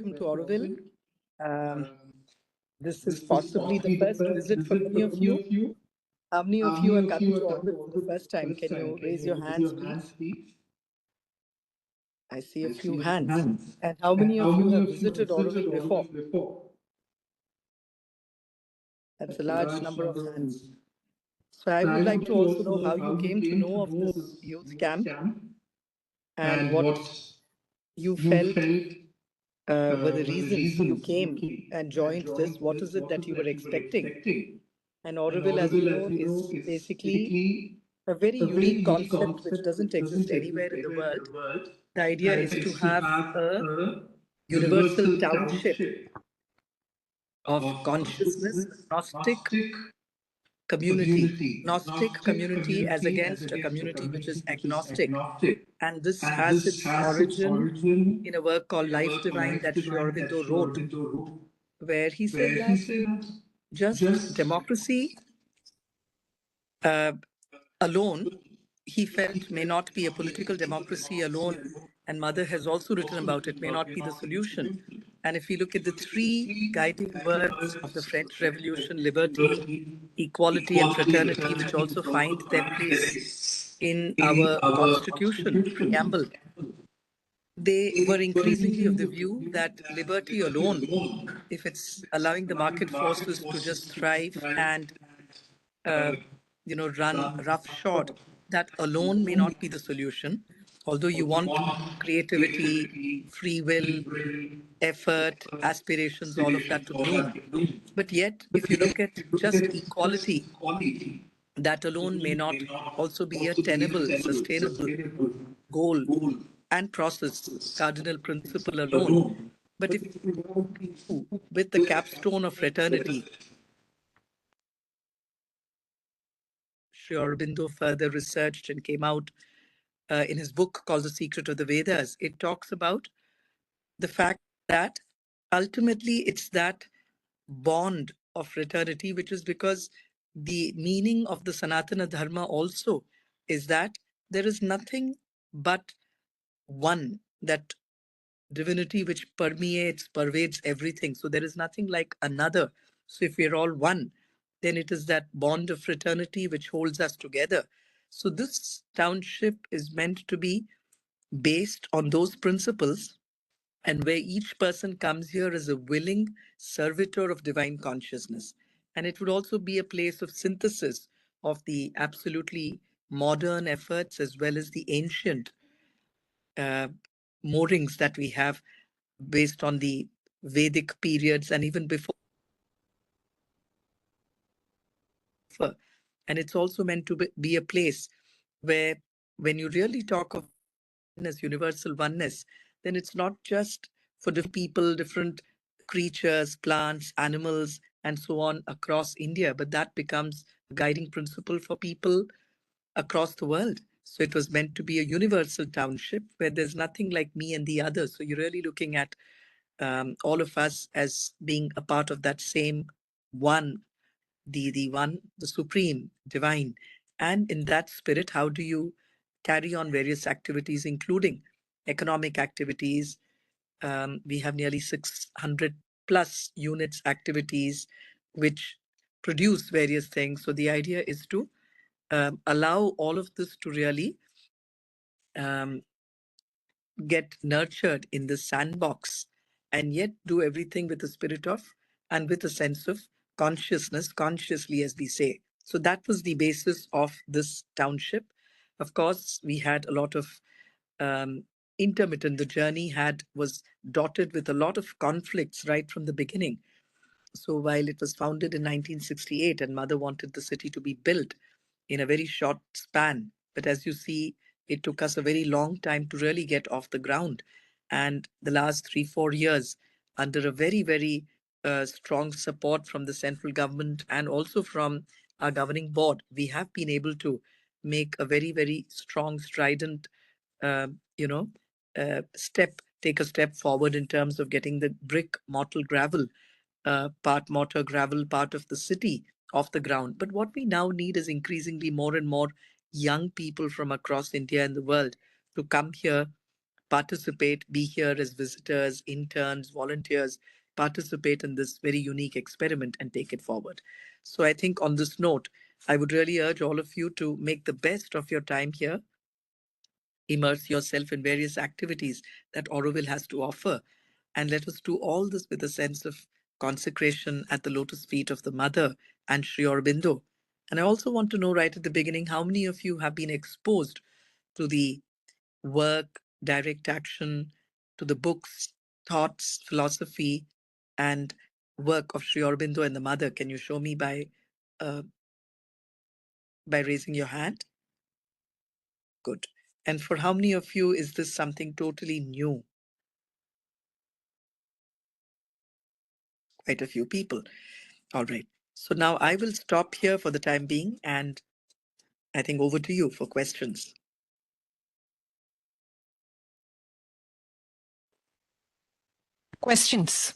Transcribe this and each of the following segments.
welcome to Auroville. Um, this is possibly the first visit for many of you. How many of you are coming to Auroville for the first time? Can you raise your hands, please? I see a few hands. And how many of you have visited Auroville before? That's a large number of hands. So I would like to also know how you came to know of this youth camp and what you felt were the reasons you came and joined this. What is it that you were expecting? And Auroville, as you know, is basically a very unique concept which doesn't exist anywhere in the world. The idea is to have a universal township of consciousness, Gnostic community. Gnostic community as against a community which is agnostic. And this has its origin in a work called Life Divine that Sri Aurobindo wrote, where he said that just democracy alone, he felt, may not be a political democracy alone, and Mother has also written about it, may not be the solution. And if we look at the three guiding words of the French Revolution, liberty, equality, and fraternity, which also find their place in our Constitution preamble, they were increasingly of the view that liberty alone, if it's allowing the market forces to just thrive and run roughshod, that alone may not be the solution. Although you want creativity, free will, effort, aspirations, all of that to bloom. But yet, if you look at just equality, that alone may not also be a tenable, sustainable goal and process, cardinal principle alone. But if with the capstone of fraternity, Sri Aurobindo further researched and came out in his book called The Secret of the Vedas. It talks about the fact that ultimately it's that bond of fraternity, which is because the meaning of the Sanatana Dharma also is that there is nothing but one, that divinity which pervades everything. So there is nothing like another. So if we're all one, then it is that bond of fraternity which holds us together. So this township is meant to be based on those principles, and where each person comes here as a willing servitor of divine consciousness. And it would also be a place of synthesis of the absolutely modern efforts as well as the ancient uh, moorings that we have based on the Vedic periods and even before. And it's also meant to be a place where, when you really talk of oneness, universal oneness, then it's not just for different people, different creatures, plants, animals, and so on across India, but that becomes a guiding principle for people across the world. So it was meant to be a universal township where there's nothing like me and the other. So you're really looking at all of us as being a part of that same one, the one, the supreme, divine. And in that spirit, how do you carry on various activities, including economic activities? We have nearly 600 plus units activities which produce various things. So the idea is to allow all of this to really um, get nurtured in the sandbox, and yet do everything with a spirit of and with a sense of consciousness, consciously, as we say. So that was the basis of this township. Of course, we had a lot of intermittent. The journey was dotted with a lot of conflicts right from the beginning. So while it was founded in 1968 and Mother wanted the city to be built in a very short span, but as you see, it took us a very long time to really get off the ground. And the last 3-4 years, under a very, very strong support from the central government and also from our governing board, we have been able to make a very, very strong, strident, uh, take a step forward in terms of getting the brick, mortar, gravel, part mortar, gravel, part of the city off the ground. But what we now need is increasingly more and more young people from across India and the world to come here participate, be here as visitors, interns, volunteers, participate in this very unique experiment and take it forward. So I think on this note, I would really urge all of you to make the best of your time here, immerse yourself in various activities that Auroville has to offer, and let us do all this with a sense of consecration at the lotus feet of the Mother and Sri Aurobindo. And I also want to know right at the beginning how many of you have been exposed to the work, direct action, to the books, thoughts, philosophy, and work of Sri Aurobindo and the Mother. Can you show me uh, by raising your hand? Good. And for how many of you is this something totally new? Quite a few people. All right. So now I will stop here for the time being, and I think over to you for questions. Questions?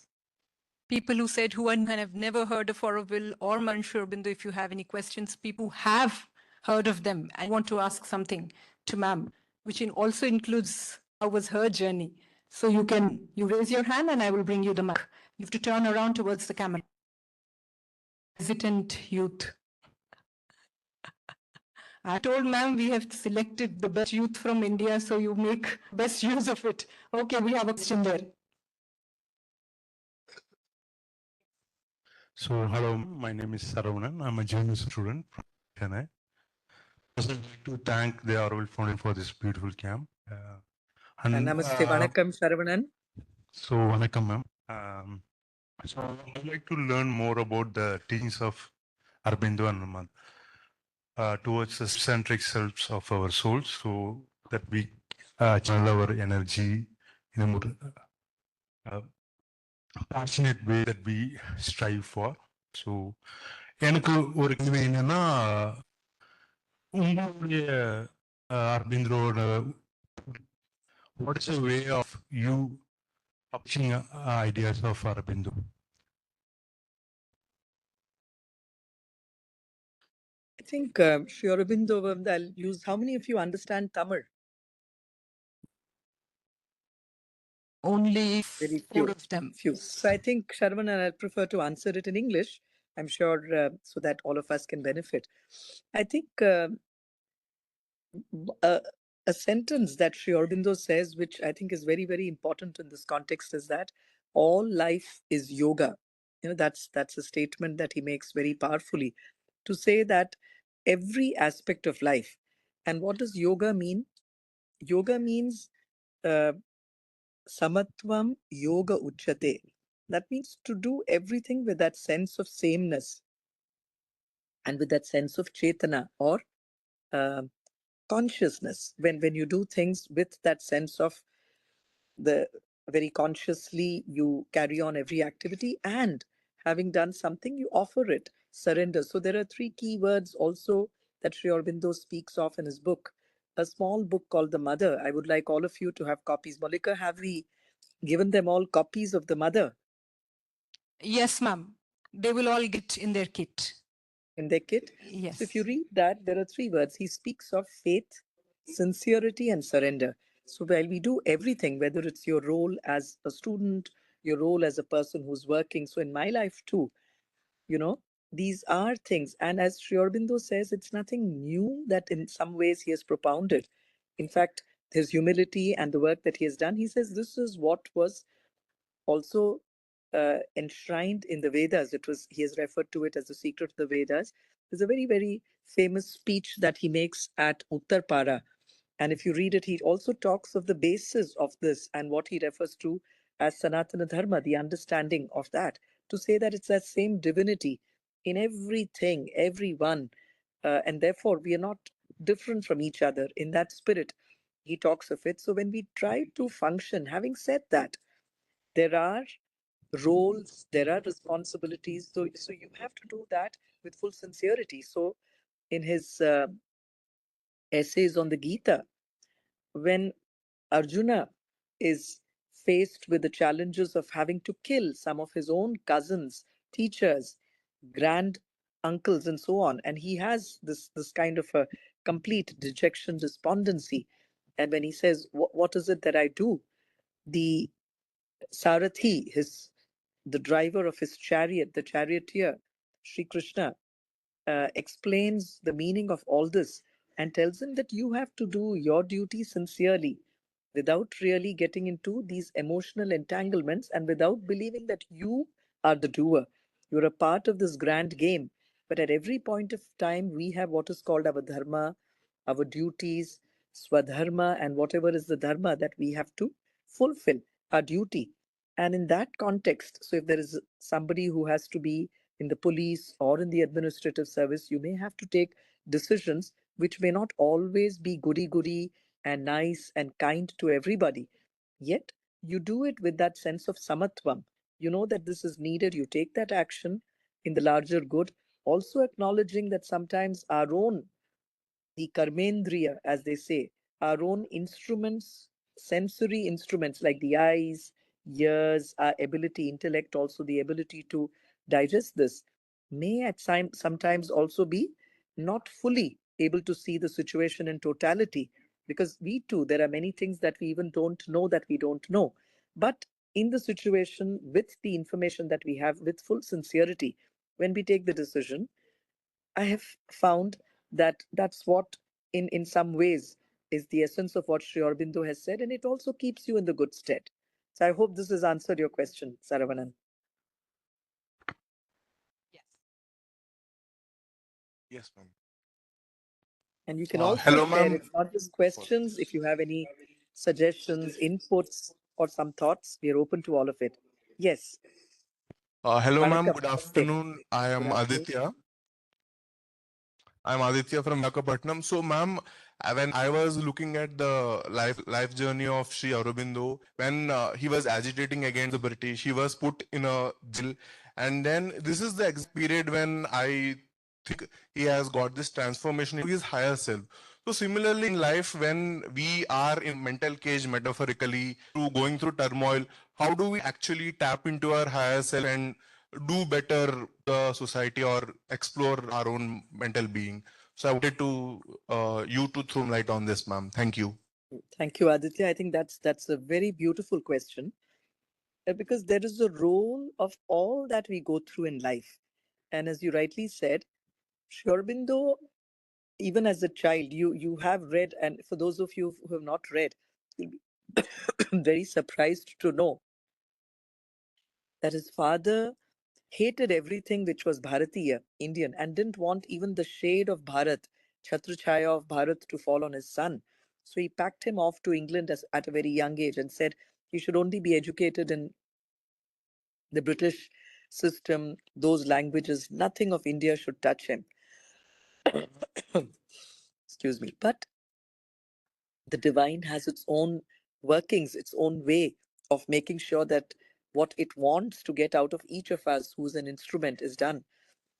People who said who have never heard of Auroville or Aurobindo, if you have any questions, people who have heard of them and want to ask something to ma'am, which also includes how was her journey. So you raise your hand and I will bring you the mic. You have to turn around towards the camera. Hesitant youth. I told ma'am we have selected the best youth from India, so you make best use of it. Okay, we have a question there. So, hello, my name is Saravanan. I'm a junior student from Chennai. I would like to thank the Auroville Foundation for this beautiful camp. Namaste, Vanakkam, Saravanan. So, Vanakkam, ma'am. So, I would like to learn more about the teachings of Aurobindo and Mother towards the centric selves of our souls, so that we channel our energy in a more passionate way that we strive for. So, எனக்கு ஒரு கேள்வி என்னன்னா உங்களுடைய அரவிந்தரோட what is the way of you publishing ideas of Aurobindo? I think Sri Aurobindo, I'll use, how many of you understand Tamil? Only Very four few. of them. Few. So I think, Sharman, I'd prefer to answer it in English, I'm sure, so that all of us can benefit. I think a sentence that Sri Aurobindo says, which I think is very, very important in this context, is that all life is yoga. You know, that's a statement that he makes very powerfully, to say that every aspect of life. And what does yoga mean? Yoga means uh, samatvam yoga uchate. That means to do everything with that sense of sameness and with that sense of chetana, or uh, consciousness. When you do things with that sense of the very consciously, you carry on every activity, and having done something, you offer it, surrender. So there are three key words also that Sri Aurobindo speaks of in his book, a small book called The Mother. I would like all of you to have copies. Malika, have we given them all copies of The Mother? Yes, ma'am. They will all get in their kit. In their kit? Yes. So if you read that, there are three words. He speaks of faith, sincerity, and surrender. So while we do everything, whether it's your role as a student, your role as a person who's working, so in my life too, you know, these are things. And as Sri Aurobindo says, it's nothing new that in some ways he has propounded. In fact, his humility and the work that he has done, he says this is what was also enshrined in the Vedas. He has referred to it as the secret of the Vedas. There's a very, very famous speech that he makes at Uttarpara. And if you read it, he also talks of the basis of this and what he refers to as Sanatana Dharma, the understanding of that, to say that it's that same divinity in everything, everyone. And therefore, we are not different from each other in that spirit. He talks of it. So when we try to function, having said that, there are roles, there are responsibilities. So you have to do that with full sincerity. So in his essays on the Gita, when Arjuna is faced with the challenges of having to kill some of his own cousins, teachers, grand uncles, and so on, and he has this kind of a complete dejection, despondency, And when he says, what is it that I do? The Sarathi, the driver of his chariot, the charioteer, Sri Krishna, explains the meaning of all this and tells him that you have to do your duty sincerely without really getting into these emotional entanglements and without believing that you are the doer. You're a part of this grand game. But at every point of time, we have what is called our dharma, our duties, swadharma, and whatever is the dharma that we have to fulfill, our duty. And in that context, so if there is somebody who has to be in the police or in the administrative service, you may have to take decisions which may not always be goody goody and nice and kind to everybody. Yet you do it with that sense of samatvam. You know that this is needed, you take that action in the larger good, also acknowledging that sometimes our own, the karmendriya, as they say, our own instruments, sensory instruments like the eyes, ears, our ability, intellect, also the ability to digest this, may at sometimes also be not fully able to see the situation in totality. Because we too, there are many things that we even don't know that we don't know. But in the situation, with the information that we have, with full sincerity, when we take the decision, I have found that that's what, in some ways, is the essence of what Sri Aurobindo has said, and it also keeps you in the good stead. So I hope this has answered your question, Saravanan. Yes. Yes, ma'am. And you can also Hello, share, ma'am. it's not just questions. If you have any suggestions, inputs, or some thoughts, we are open to all of it. Yes, Hello, ma'am. Vanakkam, Good namaste. afternoon. I Good am afternoon. Aditya. I'm Aditya from Visakhapatnam. So, ma'am, when I was looking at the life journey of Sri Aurobindo, when he was agitating against the British, he was put in a jail, and then this is the exact period when I think he has got this transformation into his higher self. So, similarly in life, when we are in mental cage, metaphorically, through going through turmoil, how do we actually tap into our higher self and do better the society or explore our own mental being? So I wanted to you to throw light on this, ma'am. Thank you. Thank you, Aditya. I think that's a very beautiful question, because there is a role of all that we go through in life. And as you rightly said, Sri Aurobindo, even as a child, you have read, and for those of you who have not read, you'll be very surprised to know that his father hated everything which was Bharatiya, Indian, and didn't want even the shade of Bharat, Chhatrachaya of Bharat, to fall on his son. So he packed him off to England at a very young age and said he should only be educated in the British system, those languages, nothing of India should touch him. Excuse me. But the divine has its own workings, its own way of making sure that what it wants to get out of each of us who's an instrument is done.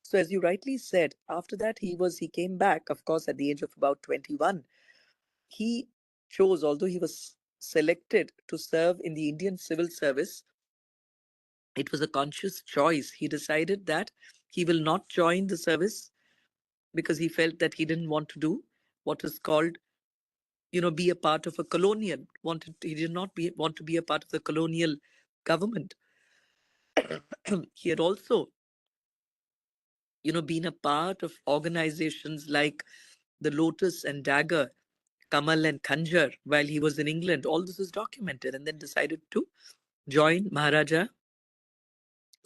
So as you rightly said, after that he came back, of course, at the age of about 21. He chose, although he was selected to serve in the Indian civil service, it was a conscious choice. He decided that he will not join the service because he felt that he didn't want to do what is called, be a part of a colonial. He did not want to be a part of the colonial government. He had also, been a part of organizations like the Lotus and Dagger, Kamal and Khanjar while he was in England. All this is documented, and then decided to join Maharaja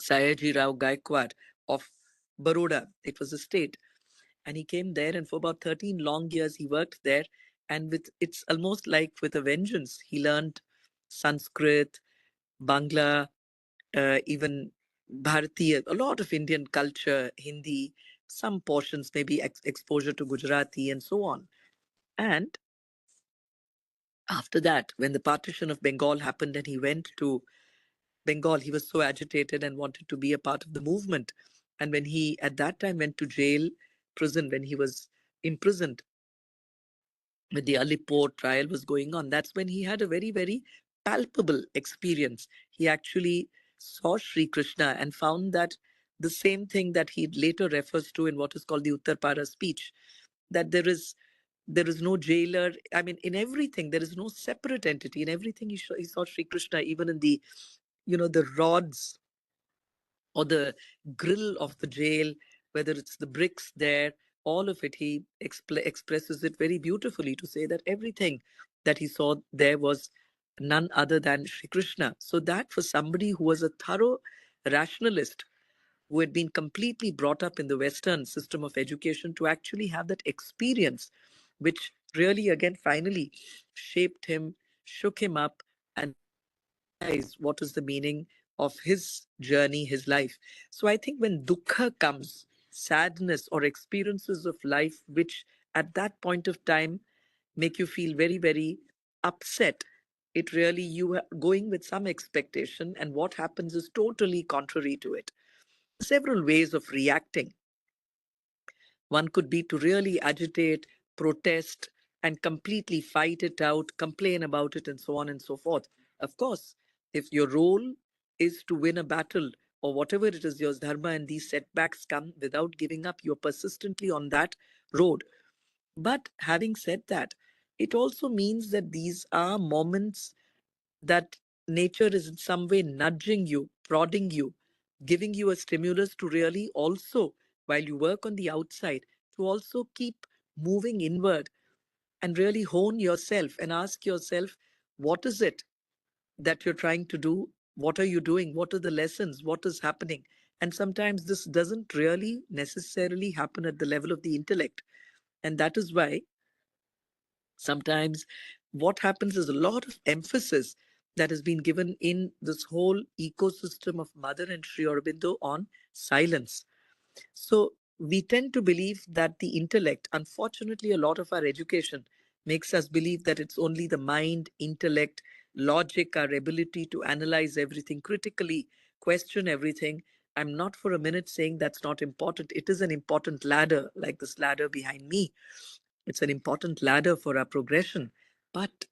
Sayaji Rao Gaikwad of Baroda. It was a state. And he came there, and for about 13 long years he worked there. And it's almost like with a vengeance. He learned Sanskrit, Bangla, even Bharatiya, a lot of Indian culture, Hindi, some portions, maybe exposure to Gujarati, and so on. And after that, when the partition of Bengal happened and he went to Bengal, he was so agitated and wanted to be a part of the movement. And when he, at that time, went to jail, prison, when he was imprisoned, when the Alipore trial was going on, that's when he had a very, very palpable experience. He actually saw Sri Krishna and found that the same thing that he later refers to in what is called the Uttarpara speech, that there is There is no jailer. I mean, in everything, there is no separate entity. In everything, he saw Sri Krishna, even in the, the rods or the grill of the jail, whether it's the bricks there, all of it, he expresses it very beautifully to say that everything that he saw there was none other than Sri Krishna. So that for somebody who was a thorough rationalist, who had been completely brought up in the Western system of education, to actually have that experience, which really, again, finally shaped him, shook him up, and realize what is the meaning of his journey, his life. So I think when dukkha comes, sadness or experiences of life, which at that point of time make you feel very, very upset, it really, you are going with some expectation, and what happens is totally contrary to it. Several ways of reacting. One could be to really agitate, protest, and completely fight it out, complain about it, and so on and so forth. Of course, if your role is to win a battle or whatever it is, your dharma, and these setbacks come without giving up, you're persistently on that road. But having said that, it also means that these are moments that nature is in some way nudging you, prodding you, giving you a stimulus to really also, while you work on the outside, to also keep moving inward and really hone yourself and ask yourself, what is it that you're trying to do? What are you doing? What are the lessons? What is happening? And sometimes this doesn't really necessarily happen at the level of the intellect. And that is why sometimes what happens is a lot of emphasis that has been given in this whole ecosystem of Mother and Sri Aurobindo on silence. So we tend to believe that the intellect, unfortunately, a lot of our education makes us believe that it's only the mind, intellect, logic, our ability to analyze everything critically, question everything. I'm not for a minute saying that's not important. It is an important ladder, like this ladder behind me. It's an important ladder for our progression. But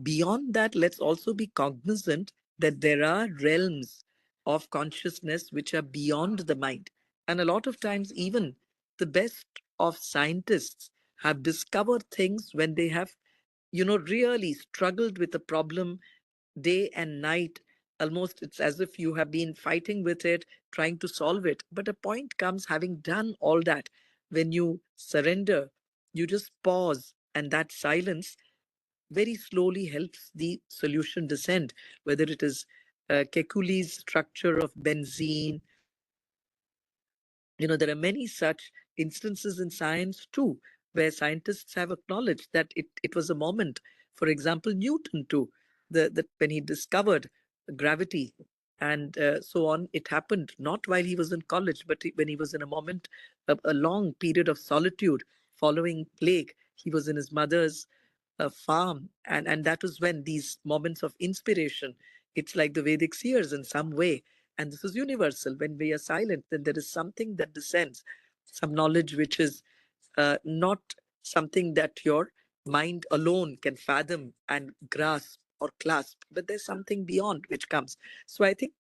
beyond that, let's also be cognizant that there are realms of consciousness which are beyond the mind. And a lot of times, even the best of scientists have discovered things when they have, really struggled with a problem day and night. Almost it's as if you have been fighting with it, trying to solve it. But a point comes, having done all that, when you surrender, you just pause, and that silence very slowly helps the solution descend, whether it is Kekule's structure of benzene. There are many such instances in science too, where scientists have acknowledged that it was a moment. For example, Newton too, when he discovered gravity and so on, it happened not while he was in college, but when he was in a moment, a long period of solitude following plague. He was in his mother's farm, and that was when these moments of inspiration, it's like the Vedic seers in some way, and this is universal. When we are silent, then there is something that descends, some knowledge which is not something that your mind alone can fathom and grasp or clasp, but there's something beyond which comes. So I think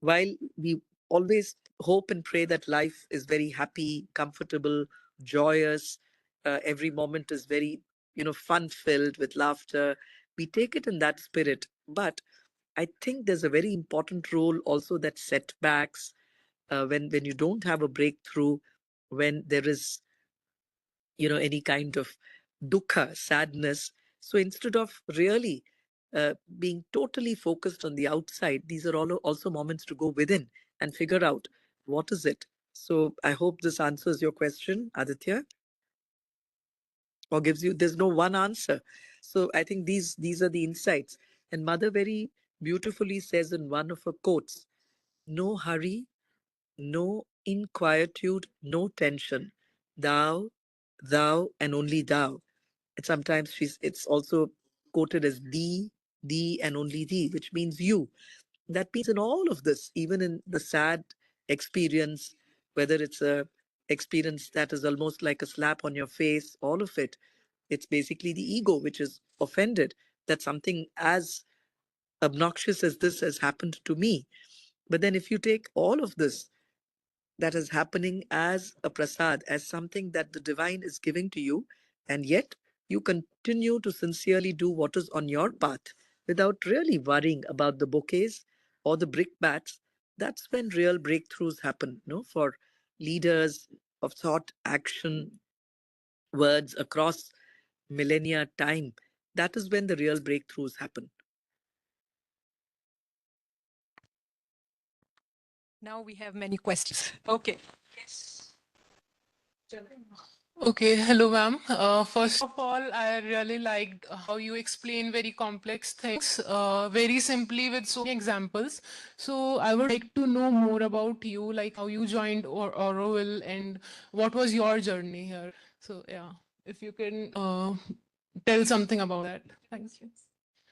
while we always hope and pray that life is very happy, comfortable, joyous, every moment is very, fun filled with laughter, we take it in that spirit. But I think there's a very important role also that setbacks, when you don't have a breakthrough, when there is, any kind of dukkha, sadness. So instead of really being totally focused on the outside, these are all also moments to go within and figure out what is it. So I hope this answers your question, Aditya, or gives you. There's no one answer. So I think these are the insights. And Mother very beautifully says in one of her quotes, "No hurry, no inquietude, no tension. Thou, thou, and only thou." And sometimes it's also quoted as thee, and only thee, which means you. That means in all of this, even in the sad experience, whether it's a experience that is almost like a slap on your face, all of it, it's basically the ego which is offended that something as obnoxious as this has happened to me. But then if you take all of this that is happening as a prasad, as something that the divine is giving to you, And yet you continue to sincerely do what is on your path without really worrying about the bouquets or the brickbats. That's when real breakthroughs happen, no, for leaders of thought, action, words across millennia time. That is when the real breakthroughs happen. Now we have many questions. Okay. Yes. Okay, hello, ma'am. First of all, I really liked how you explain very complex things very simply with so many examples. So I would like to know more about you, like how you joined Auroville and what was your journey here. So yeah, if you can tell something about that. Thank you.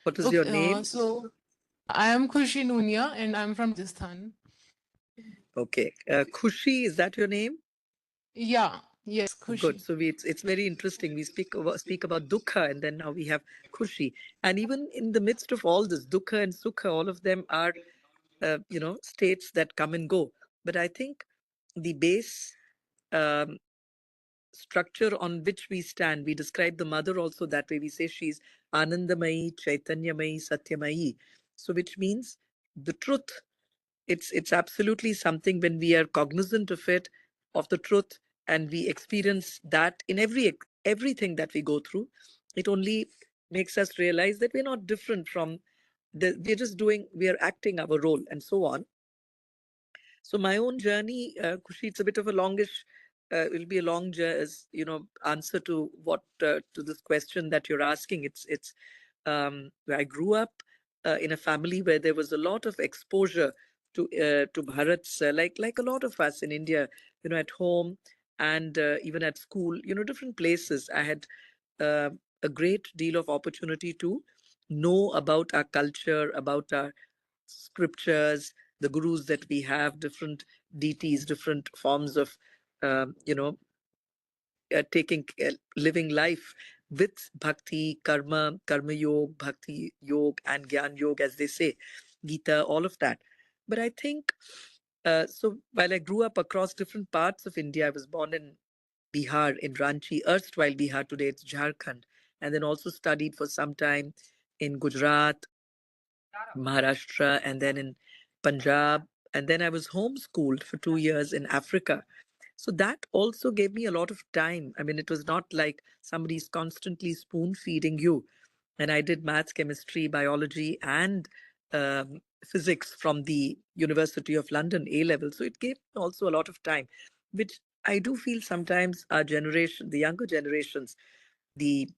What is your Okay, name? so I am Khushi Nunia and I'm from Rajasthan. Okay. Khushi, is that your name? Yeah, yes, Good. Khushi. So it's very interesting. We speak about dukkha, and then now we have khushi. And even in the midst of all this, dukkha and sukha, all of them are states that come and go. But I think the base um, structure on which we stand, we describe the mother also that way. We say she's Anandamayi, Chaitanyamayi, Satyamayi. So which means the truth. It's absolutely something when we are cognizant of it, of the truth, and we experience that in everything that we go through. It only makes us realize that we're not different from we're just doing, we are acting our role and so on. So my own journey, Kushi, it's a bit of a longish. It'll be a long, answer to what to this question that you're asking. It's where I grew up in a family where there was a lot of exposure to Bharat's, like a lot of us in India, at home and even at school, different places. I had uh, a great deal of opportunity to know about our culture, about our scriptures, the gurus that we have, different deities, different forms of, living life with bhakti, karma yoga, bhakti yoga, and gyan yoga, as they say, Gita, all of that. But I think, so while I grew up across different parts of India, I was born in Bihar, in Ranchi, erstwhile Bihar, today it's Jharkhand, and then also studied for some time in Gujarat, Maharashtra, and then in Punjab. And then I was homeschooled for 2 years in Africa. So that also gave me a lot of time. I mean, it was not like somebody's constantly spoon feeding you. And I did maths, chemistry, biology, and physics from the University of London A level. So it gave me also a lot of time, which I do feel sometimes our generation, the younger generations, the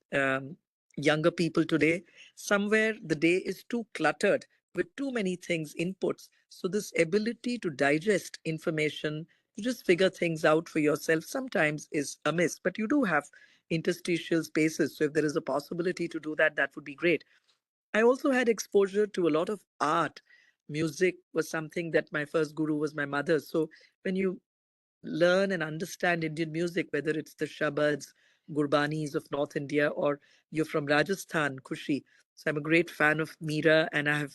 younger people today, somewhere the day is too cluttered with too many things, inputs. So, this ability to digest information, to just figure things out for yourself, sometimes is amiss. But you do have interstitial spaces. So, if there is a possibility to do that, that would be great. I also had exposure to a lot of art. Music was something that my first guru was my mother. So, when you learn and understand Indian music, whether it's the Shabads, Gurbanis of North India, or you're from Rajasthan, Kushi. So I'm a great fan of Meera, and I have,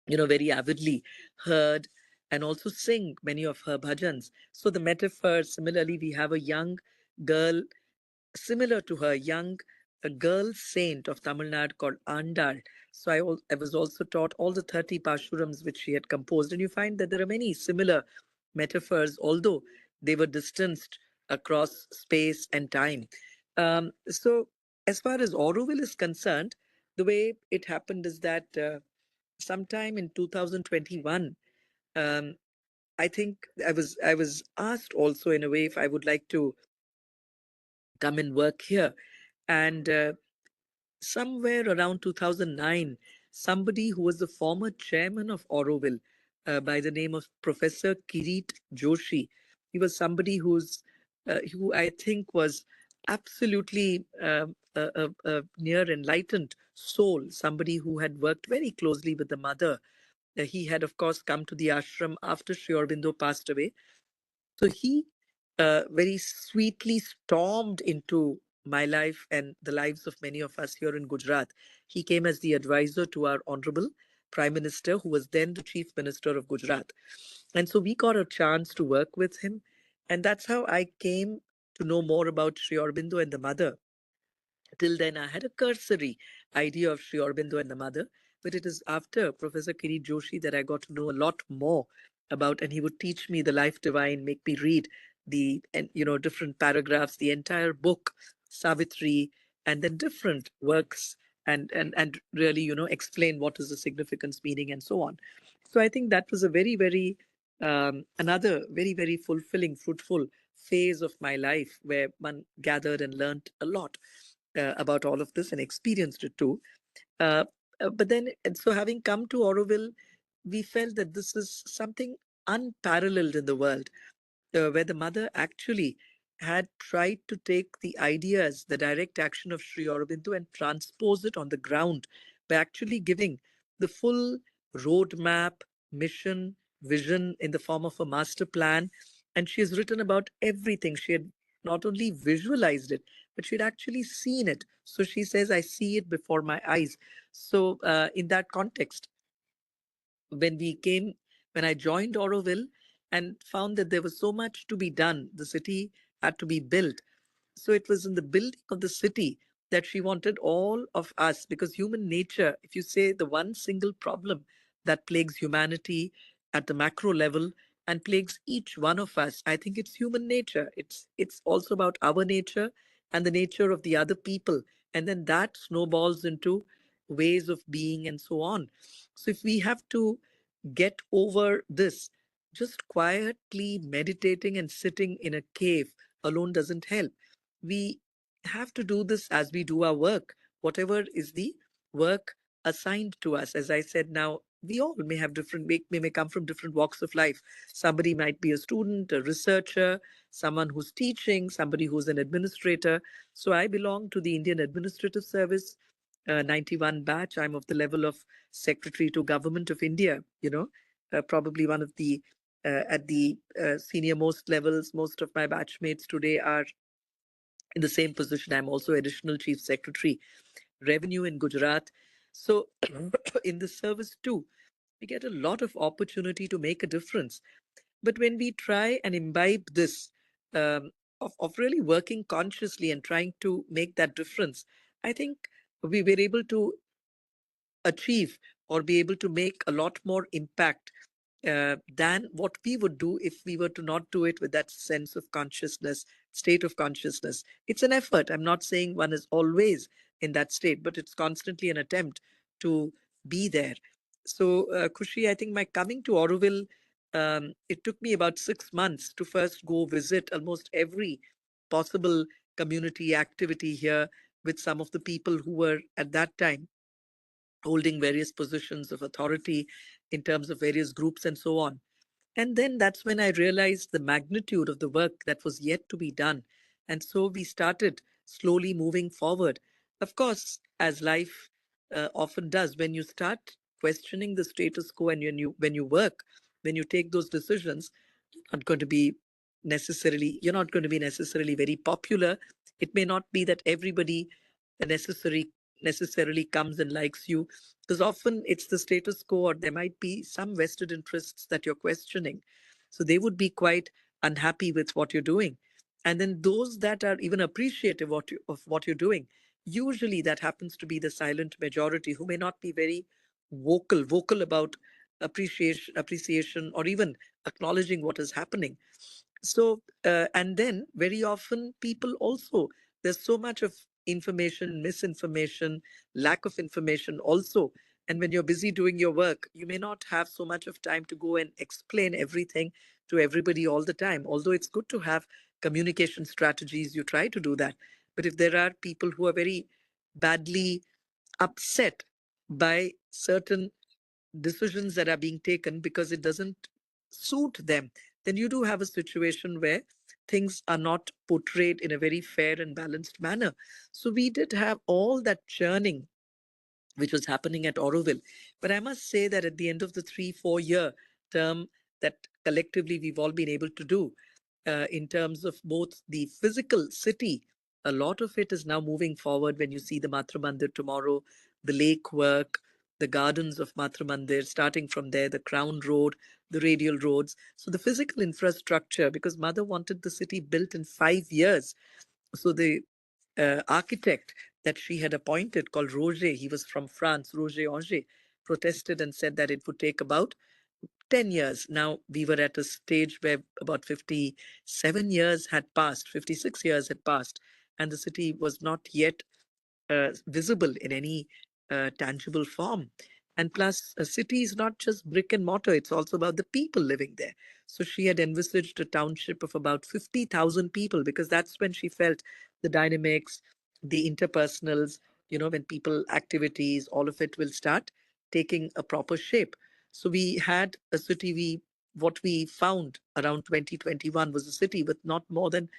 very avidly heard and also sing many of her bhajans. So the metaphor, similarly, we have a young girl similar to her, young a girl saint of Tamil Nadu called Andal. So I was also taught all the 30 Pashurams which she had composed. And you find that there are many similar metaphors, although they were distanced across space and time. So as far as Auroville is concerned, the way it happened is that sometime in 2021, um, I think I was asked also in a way if I would like to come and work here. And somewhere around 2009, somebody who was the former chairman of Auroville by the name of Professor Kirit Joshi, he was somebody who I think was absolutely a near enlightened soul, somebody who had worked very closely with the mother. He had, of course, come to the ashram after Sri Aurobindo passed away. So he very sweetly stormed into my life and the lives of many of us here in Gujarat. He came as the advisor to our Honorable Prime Minister, who was then the Chief Minister of Gujarat. And so we got a chance to work with him. And that's how I came to know more about Sri Aurobindo and the mother. Till then, I had a cursory idea of Sri Aurobindo and the mother, but it is after Professor Kirit Joshi that I got to know a lot more about, and he would teach me the Life Divine, make me read the, and different paragraphs, the entire book, Savitri, and then different works, and really, explain what is the significance, meaning, and so on. So I think that was a very, very another very, very fulfilling, fruitful phase of my life where one gathered and learned a lot about all of this and experienced it too. Uh, but then, and so having come to Auroville, we felt that this is something unparalleled in the world, where the mother actually had tried to take the ideas, the direct action of Sri Aurobindo, and transpose it on the ground by actually giving the full roadmap, mission, vision in the form of a master plan. And she has written about everything. She had not only visualized it, but she'd actually seen it. So she says, I see it before my eyes. So, in that context, when we came, when I joined Auroville and found that there was so much to be done, the city had to be built. So it was in the building of the city that she wanted all of us, because human nature, if you say the one single problem that plagues humanity at the macro level and plagues each one of us, I think it's human nature. It's also about our nature and the nature of the other people. And then that snowballs into ways of being and so on. So if we have to get over this, just quietly meditating and sitting in a cave alone doesn't help. We have to do this as we do our work, whatever is the work assigned to us. As I said, now we all may have different, we may come from different walks of life. Somebody might be a student, a researcher, someone who's teaching, somebody who's an administrator. So I belong to the Indian Administrative Service, 91 batch. I'm of the level of Secretary to Government of India, probably one of the, at the senior most levels. Most of my batchmates today are in the same position. I'm also Additional Chief Secretary, Revenue in Gujarat. So in the service too, we get a lot of opportunity to make a difference. But when we try and imbibe this, of really working consciously and trying to make that difference, I think we were able to achieve or be able to make a lot more impact than what we would do if we were to not do it with that sense of consciousness, state of consciousness. It's an effort. I'm not saying one is always in that state, but it's constantly an attempt to be there. So, Kushi, I think my coming to Auroville, it took me about 6 months to first go visit almost every possible community activity here with some of the people who were at that time holding various positions of authority in terms of various groups and so on. And then that's when I realized the magnitude of the work that was yet to be done. And so we started slowly moving forward. Of course, as life often does, when you start questioning the status quo and when you work, when you take those decisions, not going to be you're not going to be necessarily very popular. It may not be that everybody necessary necessarily comes and likes you, because often it's the status quo, or there might be some vested interests that you're questioning, so they would be quite unhappy with what you're doing. And then those that are even appreciative of what you're doing, usually that happens to be the silent majority, who may not be very vocal about appreciation or even acknowledging what is happening. So and then very often people also, there's so much of information, misinformation, lack of information also. And when you're busy doing your work, you may not have so much of time to go and explain everything to everybody all the time. Although it's good to have communication strategies, you try to do that. But if there are people who are very badly upset by certain decisions that are being taken because it doesn't suit them, then you do have a situation where things are not portrayed in a very fair and balanced manner. So we did have all that churning which was happening at Auroville. But I must say that at the end of the 3-4 year term that collectively we've all been able to do, in terms of both the physical city, a lot of it is now moving forward. When you see the Matra Mandir tomorrow, the lake work, the gardens of Matra Mandir, starting from there, the Crown Road, the radial roads. So the physical infrastructure, because Mother wanted the city built in 5 years. So the architect that she had appointed called Roger. He was from France, Roger Angers, protested and said that it would take about 10 years. Now, we were at a stage where about 57 years had passed, 56 years had passed, and the city was not yet visible in any tangible form. And plus, a city is not just brick and mortar, it's also about the people living there. So she had envisaged a township of about 50,000 people because that's when she felt the dynamics, the interpersonals, when people activities, all of it will start taking a proper shape. So we had a city, what we found around 2021 was a city with not more than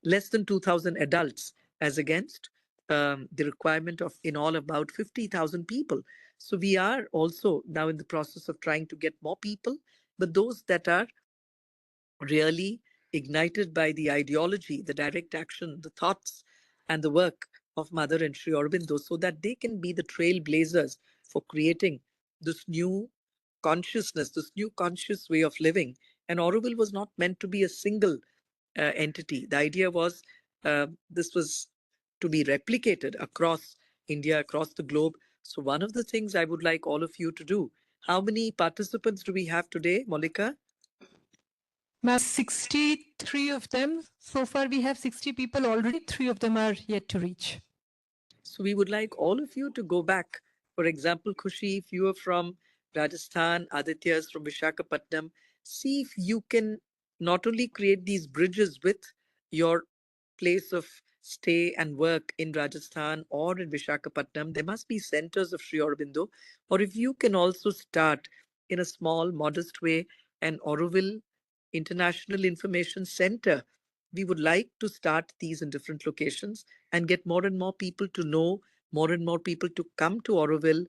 less than 2,000 adults, as against the requirement of in all about 50,000 people. So we are also now in the process of trying to get more people, but those that are really ignited by the ideology, the direct action, the thoughts, and the work of Mother and Sri Aurobindo, so that they can be the trailblazers for creating this new consciousness, this new conscious way of living. And Auroville was not meant to be a single entity. The idea was this was to be replicated across India, across the globe. So, one of the things I would like all of you to do. How many participants do we have today, Molika? Ma'am, 63 of them. So far, we have 60 people already. 3 of them are yet to reach. So we would like all of you to go back. For example, Khushi, if you are from Rajasthan, Aditya is from Visakhapatnam, see if you can not only create these bridges with your place of stay and work in Rajasthan or in Visakhapatnam, there must be centers of Sri Aurobindo, or if you can also start in a small, modest way an Auroville International Information Center. We would like to start these in different locations and get more and more people to know, more and more people to come to Auroville,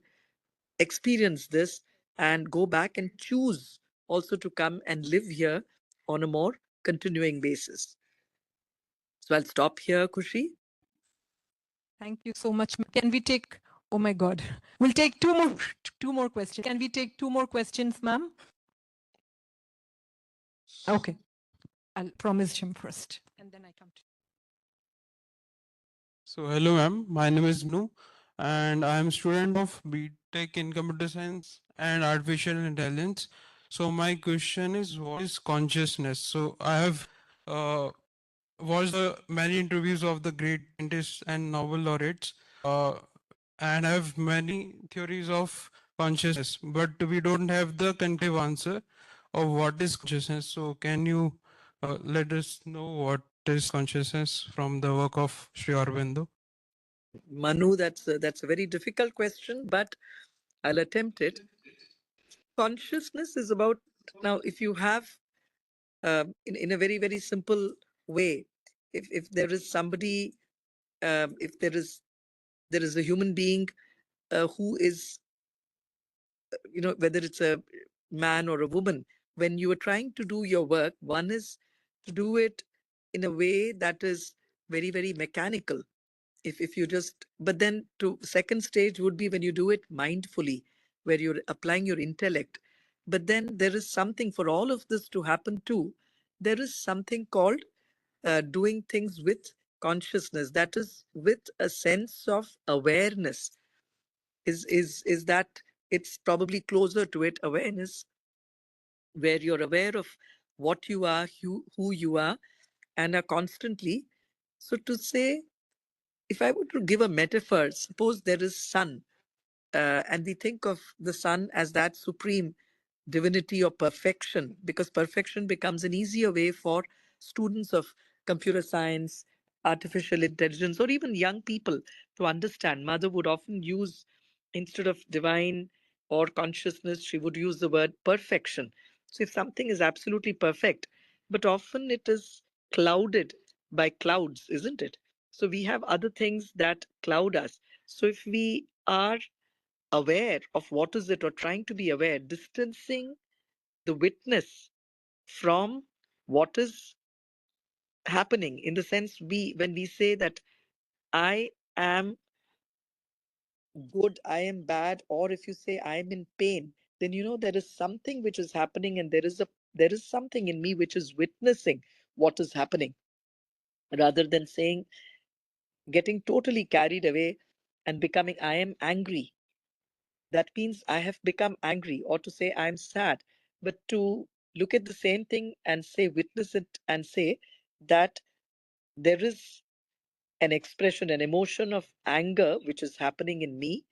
experience this, and go back and choose also to come and live here on a more continuing basis. So I'll stop here, Khushi. Thank you so much. Can we take, oh my God, we'll take two more questions. Can we take 2 more questions, ma'am? Okay, I'll promise him first, and then I come to. So hello ma'am, my name is Nu and I am student of BTech in Computer Science and Artificial Intelligence. So my question is, what is consciousness? So I have watched many interviews of the great scientists and Nobel laureates and I have many theories of consciousness, but we don't have the concrete answer of what is consciousness. So can you let us know what is consciousness from the work of Sri Aurobindo? Manu, that's a very difficult question, but I'll attempt it. Consciousness is about, now, if you have, in a very, very simple way, if there is somebody, if there is a human being who is, whether it's a man or a woman, when you are trying to do your work, one is to do it in a way that is very, very mechanical. If you just, but then to second stage would be when you do it mindfully, where you're applying your intellect. But then there is something for all of this to happen too. There is something called doing things with consciousness, that is with a sense of awareness. Is that it's probably closer to it, awareness, where you're aware of what you are, who you are, and are constantly. So to say, if I were to give a metaphor, suppose there is sun, and we think of the sun as that supreme divinity or perfection, because perfection becomes an easier way for students of computer science, artificial intelligence, or even young people to understand. Mother would often use, instead of divine or consciousness, she would use the word perfection. So if something is absolutely perfect, but often it is clouded by clouds, isn't it? So we have other things that cloud us. So if we are aware of what is it, or trying to be aware, distancing the witness from what is happening, in the sense, when we say that I am good, I am bad, or if you say I am in pain, then there is something which is happening, and there is something in me which is witnessing what is happening, rather than saying getting totally carried away and becoming, I am angry. That means I have become angry, or to say I'm sad. But to look at the same thing and say, witness it and say that there is an expression, an emotion of anger which is happening in me.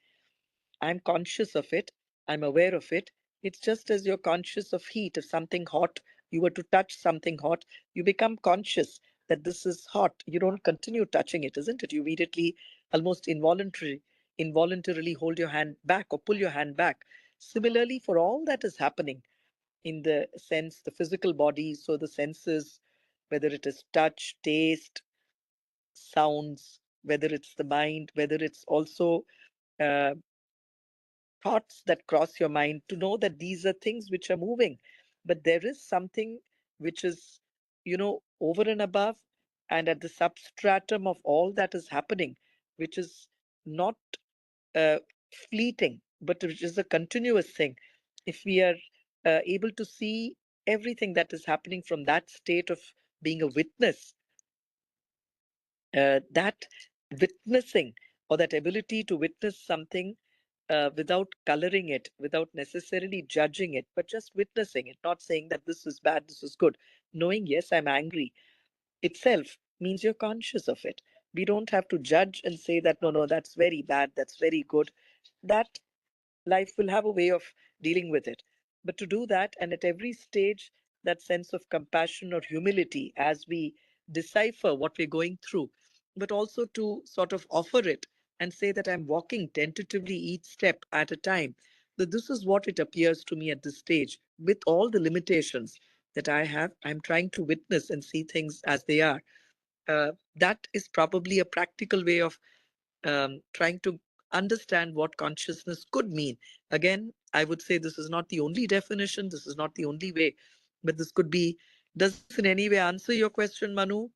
I'm conscious of it. I'm aware of it. It's just as you're conscious of heat. If something hot, you were to touch something hot, you become conscious that this is hot. You don't continue touching it, isn't it? You immediately, almost involuntarily hold your hand back or pull your hand back. Similarly, for all that is happening in the sense, the physical body, so the senses, whether it is touch, taste, sounds, whether it's the mind, whether it's also uh, thoughts that cross your mind, to know that these are things which are moving, but there is something which is, over and above and at the substratum of all that is happening, which is not uh, fleeting, but which is a continuous thing. If we are able to see everything that is happening from that state of being a witness, that witnessing, or that ability to witness something without coloring it, without necessarily judging it, but just witnessing it, not saying that this is bad, this is good, knowing, yes, I'm angry itself means you're conscious of it. We don't have to judge and say that, no, no, that's very bad, that's very good. That life will have a way of dealing with it. But to do that, and at every stage, that sense of compassion or humility as we decipher what we're going through, but also to sort of offer it and say that I'm walking tentatively each step at a time. That this is what it appears to me at this stage, with all the limitations that I have. I'm trying to witness and see things as they are. That is probably a practical way of trying to understand what consciousness could mean. Again, I would say this is not the only definition, this is not the only way, but this could be. Does this in any way answer your question, Manu?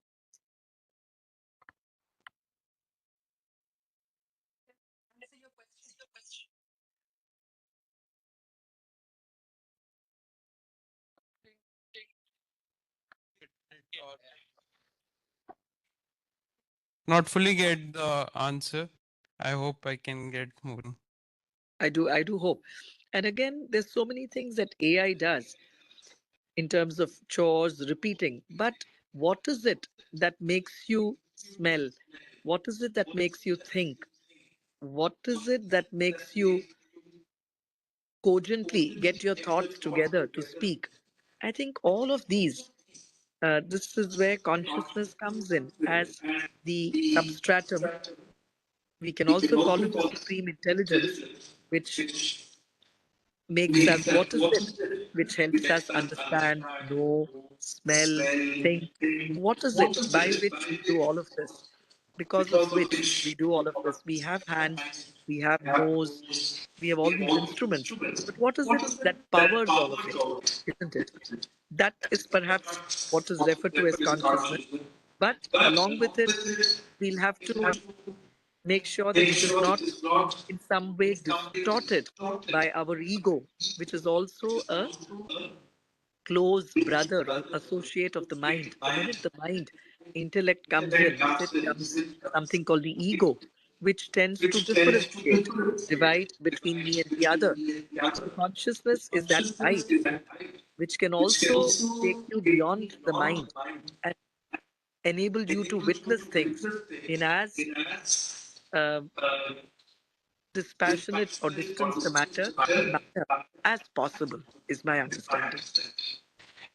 Not fully get the answer. I hope I can get more. I do hope. And again, there's so many things that AI does in terms of chores, repeating. But what is it that makes you smell? What is it that makes you think? What is it that makes you cogently get your thoughts together to speak? I think all of these, this is where consciousness comes in as the substratum. We can also call it the supreme intelligence, which makes us, what is it which helps us understand, know, smell, think? What is it by which we do all of this? Because of which we do all of this? We have hands, we have nose, we have all these instruments. But what is it that powers all of it? Isn't it? That is perhaps what is referred to as consciousness. But along with it, we'll have to make sure that it is not in some way distorted by our ego, which is also a close brother or associate of the mind. The minute the mind, intellect comes in, with it comes something called the ego, which tends to differentiate, divide between me and the other. So consciousness is that light which can also take you beyond the mind and enable you to witness things in as uh, dispassionate or distanced a manner as possible, is my understanding.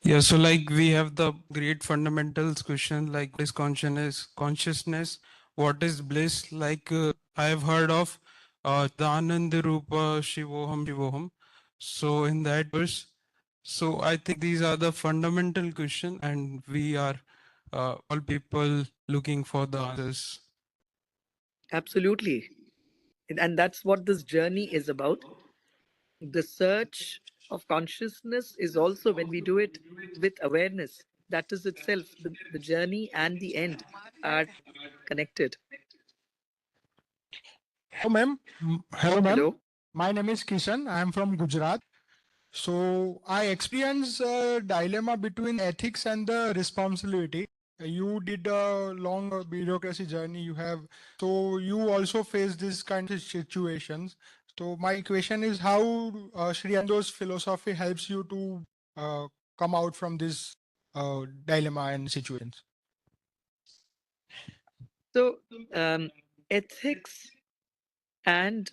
Yeah, so like we have the great fundamentals question like what is consciousness, what is bliss? Like I have heard of the Anand Rupa Shivoham. So in that verse, so I think these are the fundamental question, and we are all people looking for the answers. Absolutely. And that's what this journey is about. The search of consciousness is also when we do it with awareness. That is itself, the journey and the end are connected. Hello, ma'am. Hello, ma'am. Hello? My name is Kishan. I am from Gujarat. So I experience a dilemma between ethics and the responsibility. you did a long bureaucracy journey. So you also face this kind of situations. So my question is how Sri Aurobindo philosophy helps you to come out from this dilemma and situations. So, ethics and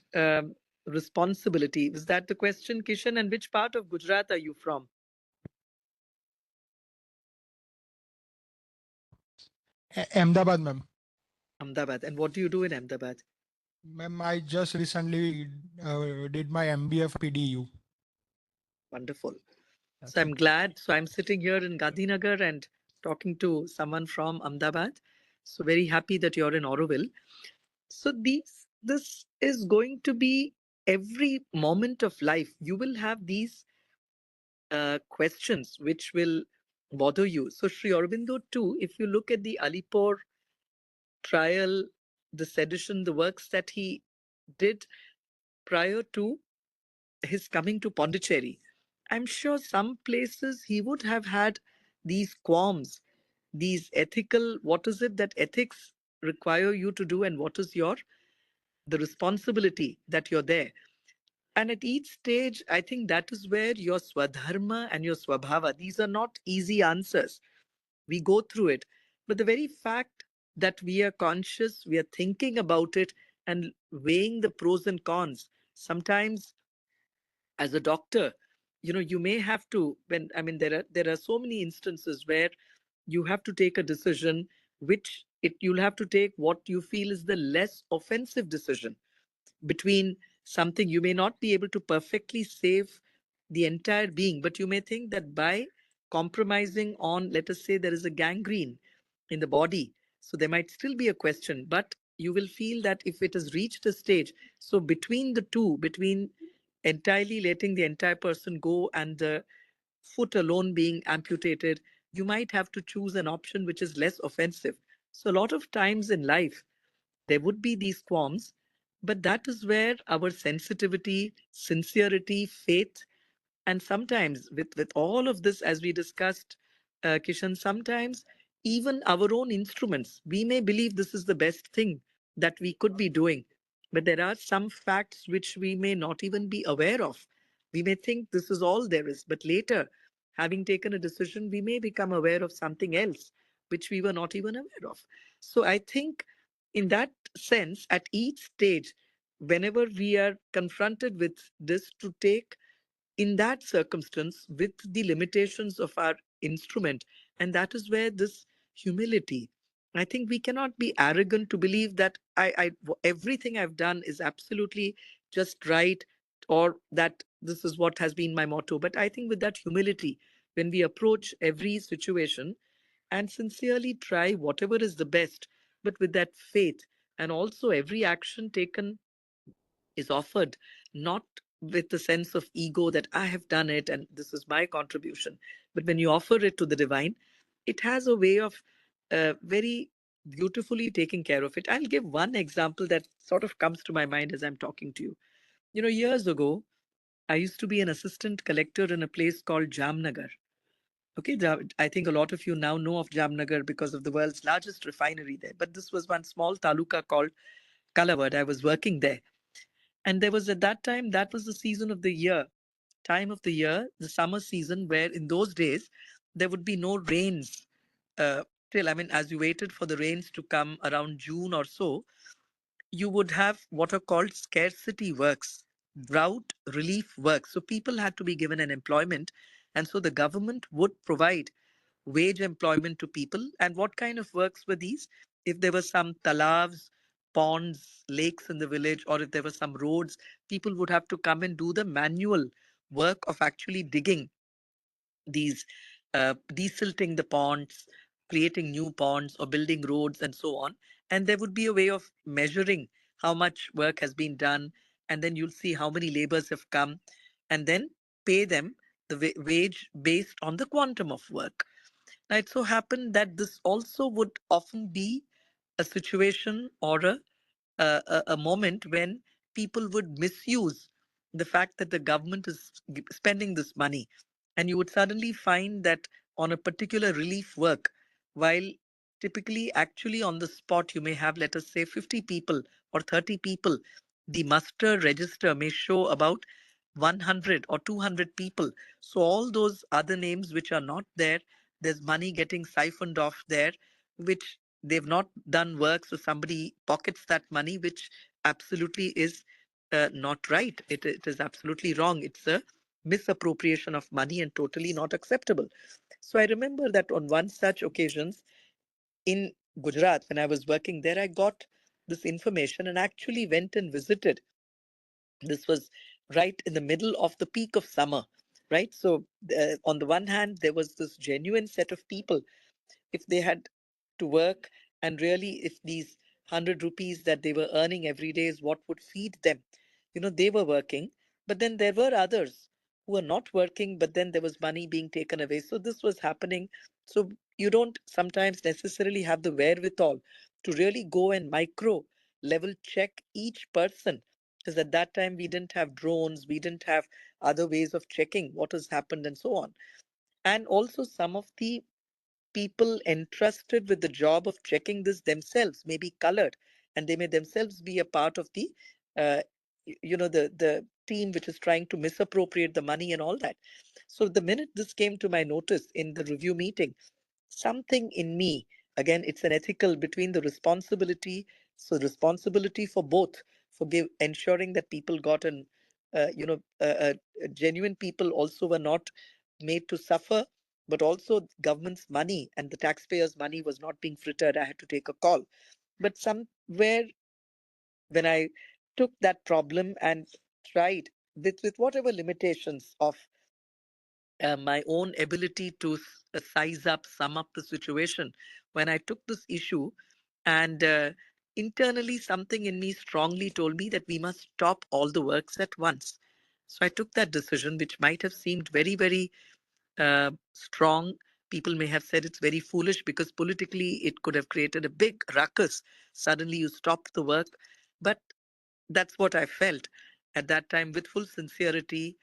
responsibility. Was that the question, Kishan? And which part of Gujarat are you from? Ahmedabad, ma'am. Ahmedabad. And what do you do in Ahmedabad? Ma'am, I just recently did my MBA from PDU. Wonderful. Yeah, So I'm thank you. glad. So I'm sitting here in Gandhinagar and talking to someone from Ahmedabad. So very happy that you're in Auroville. So this is going to be every moment of life. You will have these questions which will bother you. So Sri Aurobindo too, if you look at the Alipur trial, the sedition, the works that he did prior to his coming to Pondicherry, I'm sure some places he would have had these qualms, these ethical, what is it that ethics require you to do and what is the responsibility that you're there. And at each stage, I think that is where your swadharma and your swabhava, these are not easy answers. We go through it. But the very fact that we are conscious, we are thinking about it and weighing the pros and cons, sometimes as a doctor, you may have to, when I mean there are so many instances where you have to take a decision which you'll have to take what you feel is the less offensive decision between something you may not be able to perfectly save the entire being, but you may think that by compromising on, let us say, there is a gangrene in the body, so there might still be a question, but you will feel that if it has reached a stage, so between the two, between entirely letting the entire person go and the foot alone being amputated, you might have to choose an option which is less offensive. So, a lot of times in life, there would be these qualms, but that is where our sensitivity, sincerity, faith, and sometimes with all of this, as we discussed, Kishan, sometimes even our own instruments, we may believe this is the best thing that we could be doing, but there are some facts which we may not even be aware of. We may think this is all there is, but later, having taken a decision, we may become aware of something else which we were not even aware of. So I think in that sense, at each stage, whenever we are confronted with this, to take in that circumstance with the limitations of our instrument. And that is where this humility, I think we cannot be arrogant to believe that everything I've done is absolutely just right, or that this is what has been my motto. But I think with that humility, when we approach every situation and sincerely try whatever is the best, but with that faith, and also every action taken is offered not with the sense of ego that I have done it and this is my contribution, but when you offer it to the divine, it has a way of very beautifully taking care of it. I'll give one example that sort of comes to my mind as I'm talking to you. Years ago, I used to be an assistant collector in a place called Jamnagar. Okay, I think a lot of you now know of Jamnagar because of the world's largest refinery there. But this was one small taluka called Kalawad. I was working there. And there was at that time, that was the season of the year, time of the year, the summer season, where in those days there would be no rains till, I mean, as you waited for the rains to come around June or so, you would have what are called scarcity works, drought relief works. So people had to be given an employment. And so the government would provide wage employment to people. And what kind of works were these? If there were some talavs, ponds, lakes in the village, or if there were some roads, people would have to come and do the manual work of actually digging these, desilting the ponds, creating new ponds, or building roads, and so on. And there would be a way of measuring how much work has been done. And then you'll see how many labors have come, and then pay them the wage based on the quantum of work. Now, it so happened that this also would often be a situation or a moment when people would misuse the fact that the government is spending this money. And you would suddenly find that on a particular relief work, while typically, actually, on the spot, you may have, let us say, 50 people or 30 people. The muster register may show about 100 or 200 people. So all those other names which are not there, there's money getting siphoned off there, which they've not done work. So somebody pockets that money, which absolutely is not right. It is absolutely wrong. It's a misappropriation of money and totally not acceptable. So I remember that on one such occasions in Gujarat, when I was working there, I got this information and actually went and visited. This was right in the middle of the peak of summer, right? So, on the one hand, there was this genuine set of people. If they had to work, and really, if these 100 rupees that they were earning every day is what would feed them, they were working. But then there were others who were not working, but then there was money being taken away. So, this was happening. So, you don't sometimes necessarily have the wherewithal to really go and micro level check each person, because at that time we didn't have drones, we didn't have other ways of checking what has happened and so on. And also, some of the people entrusted with the job of checking this themselves may be colored, and they may themselves be a part of the uh, the team which is trying to misappropriate the money and all that. So the minute this came to my notice in the review meeting, something in me, again, it's an ethical between the responsibility, so responsibility for both, for ensuring that people got an genuine people also were not made to suffer, but also government's money and the taxpayers money was not being frittered. I had to take a call. But somewhere when I took that problem and tried with whatever limitations of my own ability to size up, sum up the situation, when I took this issue, and internally something in me strongly told me that we must stop all the works at once. So I took that decision, which might have seemed very, very strong. People may have said it's very foolish because politically it could have created a big ruckus. Suddenly you stop the work. But that's what I felt at that time with full sincerity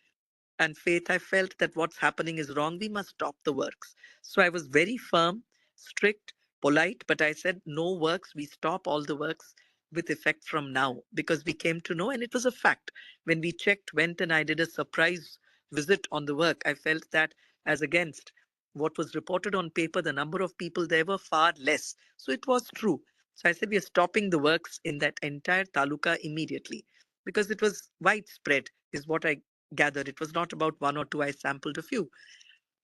and faith. I felt that what's happening is wrong. We must stop the works. So I was very firm, strict, polite, but I said, no works. We stop all the works with effect from now, because we came to know, and it was a fact. When we checked, went and I did a surprise visit on the work, I felt that as against what was reported on paper, the number of people there were far less. So it was true. So I said, we are stopping the works in that entire taluka immediately, because it was widespread, is what I gathered. It was not about one or two. I sampled a few.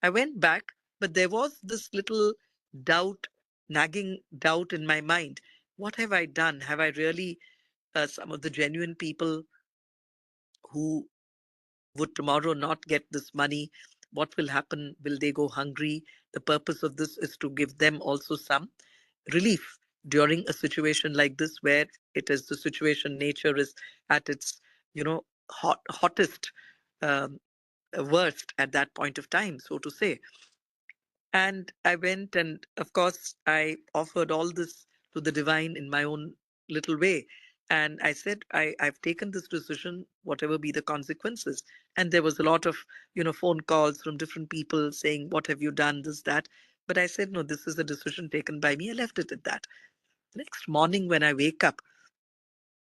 I went back, but there was this little doubt, nagging doubt in my mind. What have I done? Have I really, some of the genuine people who would tomorrow not get this money, what will happen? Will they go hungry? The purpose of this is to give them also some relief during a situation like this, where it is the situation, nature is at its, hottest, um, worst at that point of time, so to say. And I went, and of course, I offered all this to the divine in my own little way. And I said, I've taken this decision, whatever be the consequences. And there was a lot of, phone calls from different people saying, what have you done, this, that. But I said, no, this is a decision taken by me. I left it at that. The next morning when I wake up,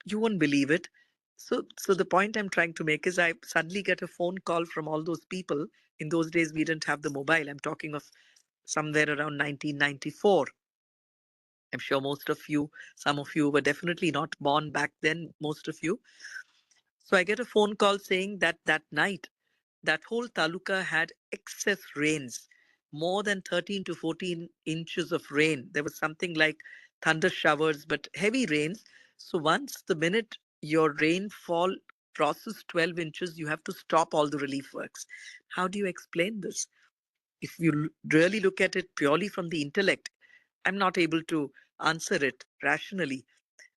you won't believe it. So the point I'm trying to make is I suddenly get a phone call from all those people. In those days, we didn't have the mobile. I'm talking of somewhere around 1994. I'm sure some of you were definitely not born back then, most of you. So I get a phone call saying that that night, that whole taluka had excess rains, more than 13 to 14 inches of rain. There was something like thunder showers, but heavy rains. So once the minute your rainfall crosses 12 inches, you have to stop all the relief works. How do you explain this? If you really look at it purely from the intellect, I'm not able to answer it rationally.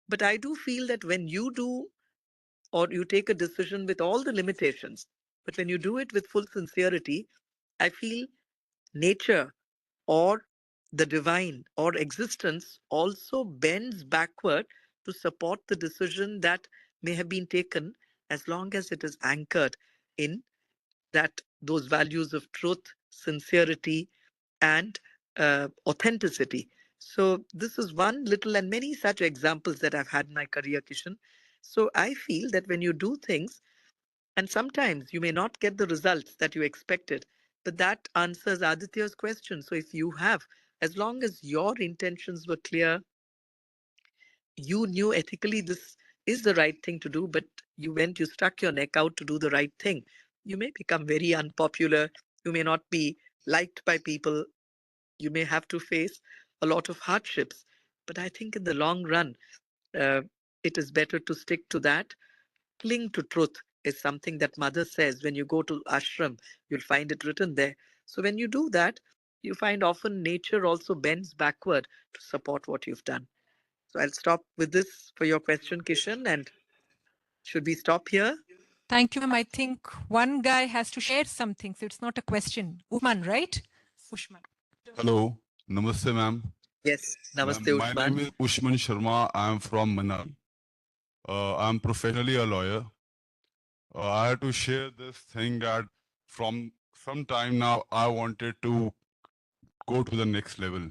But I do feel that when you do, or you take a decision with all the limitations, but when you do it with full sincerity, I feel nature or the divine or existence also bends backward to support the decision that may have been taken, as long as it is anchored in that those values of truth, sincerity, and authenticity. So this is one little and many such examples that I've had in my career, Kishan. So I feel that when you do things, and sometimes you may not get the results that you expected, but that answers Aditya's question. So if you have, as long as your intentions were clear, you knew ethically this is the right thing to do, but you stuck your neck out to do the right thing. You may become very unpopular. You may not be liked by people. You may have to face a lot of hardships. But I think in the long run, uh, it is better to stick to that. Cling to truth is something that mother says. When you go to ashram, you'll find it written there. So when you do that, you find often nature also bends backward to support what you've done. So I'll stop with this for your question, Kishan. And should we stop here? Thank you, ma'am. I think one guy has to share something, so it's not a question. Ushman, right? Ushman. Hello, namaste, ma'am. Yes. Ma'am, Namaste, my name Ushman. is Ushman Sharma. I am from Manali. I'm professionally a lawyer. I had to share this thing that from some time now, I wanted to go to the next level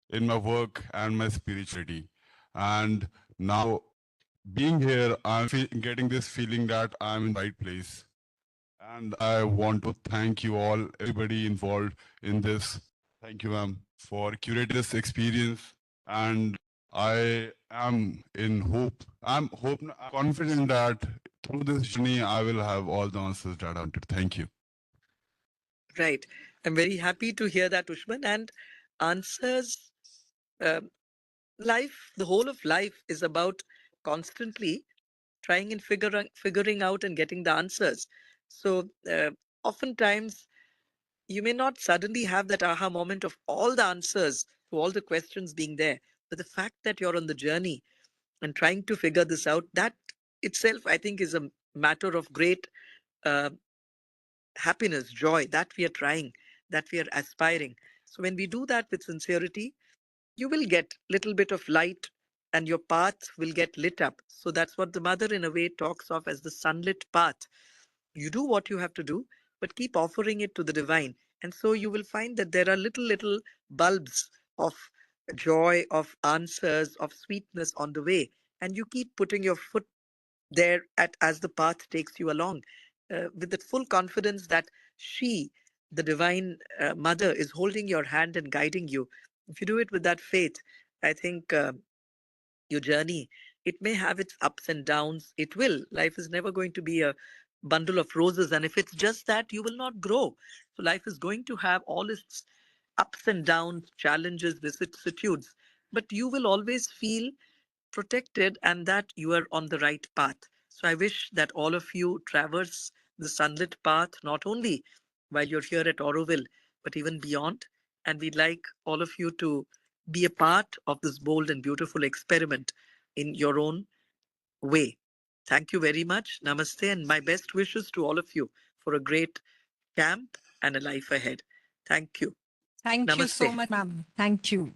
in my work and my spirituality. And now, being here, I'm getting this feeling that I'm in the right place. And I want to thank you all, everybody involved in this. Thank you, ma'am, for curating this experience. And I am in hope. I'm confident that through this journey, I will have all the answers that I wanted. Thank you. Right. I'm very happy to hear that, Ushman. And answers, um, life, the whole of life is about constantly trying and figuring out and getting the answers. So oftentimes you may not suddenly have that aha moment of all the answers to all the questions being there, but the fact that you're on the journey and trying to figure this out, that itself I think is a matter of great uh, happiness, joy, that we are trying, that we are aspiring. So when we do that with sincerity, you will get little bit of light and your path will get lit up. So that's what the mother in a way talks of as the sunlit path. You do what you have to do, but keep offering it to the divine. And so you will find that there are little bulbs of joy, of answers, of sweetness on the way. And you keep putting your foot there as the path takes you along, with the full confidence that she, the divine mother, is holding your hand and guiding you. If you do it with that faith, I think your journey, it may have its ups and downs. It will. Life is never going to be a bundle of roses. And if it's just that, you will not grow. So life is going to have all its ups and downs, challenges, vicissitudes. But you will always feel protected and that you are on the right path. So I wish that all of you traverse the sunlit path, not only while you're here at Auroville, but even beyond. And we'd like all of you to be a part of this bold and beautiful experiment in your own way. Thank you very much. Namaste, and my best wishes to all of you for a great camp and a life ahead. Thank you. Thank you so Namaste. much, ma'am. Thank you.